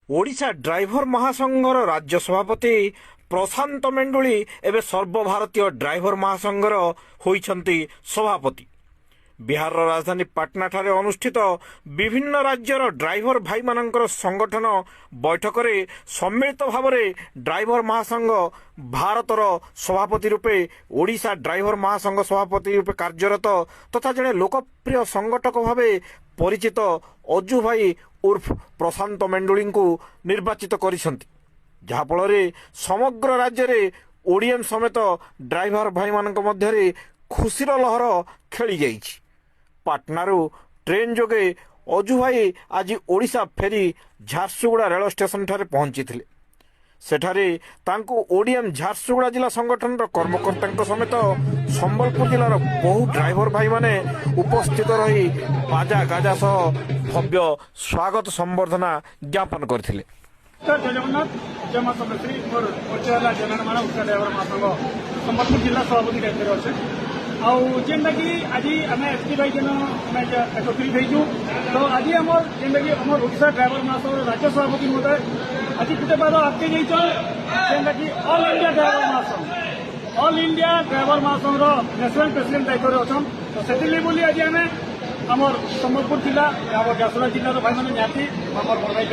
Odisha driver महासंघर राज्य सभापति प्रशांत मेंडुली एवं सर्वभारतीय ड्राइवर महासंघर होइछन्ति सभापति। बिहार राजधानी पाटना ठारे अनुष्ठित विभिन्न राज्यर ड्राइवर भाई मानकर संगठन बैठक में सम्मिलित भाव में ड्राइवर महासंघ भारतर सभापति रूपे ओडिशा ड्राइवर महासंघ सभापति रूपे कार्यरत तथा जड़े लोकप्रिय संगठक भाव परिचित अजु भाई उर्फ प्रशांत मेंडुली को निर्वाचित करिसंति, जहाँफल समग्र राज्य में ओडीएम समेत ड्राइवर भाई मानक मध्यरे खुशीर लहर खेली जाइछि। पाटनारू ट्रेन जोगे अजु भाई आज ओडिशा फेरी झारसुगुड़ा रेल स्टेशन ठारे पहुंची थिले। सेठारे तांको ओडीएम झारसुगुड़ा जिला संगठन कर्मकर्ता समेत संबलपुर जिलार बहु ड्राइवर भाई माने उपस्थित रही बाजा गाजा सह भव्य स्वागत संबर्धना ज्ञापन करथिले। जय जगन्नाथ जय मां समलेश्वरी मोर परिचय जनगणना उत्तर ड्राइवर महासंघ संबलपुर जिला सभापति दायित्व अच्छे जेनटा कि आज आम एसपी भाई जन एकत्रित होइछु। तो आज आमर जेनटा कि आम ओडिशा ड्राइवर महासंघ राज्य सभापति महोदय आज गोटे बार आगे जाइछन जेनटा कि ऑल इंडिया ड्राइवर महासंघ नेशनल प्रेसिडेंट दायित्व अच्छन। तो से बोली आज आम आमर संबलपुर जिला झारसुगुड़ा जिलार भाई मैंने निहाती आम बड़ भाई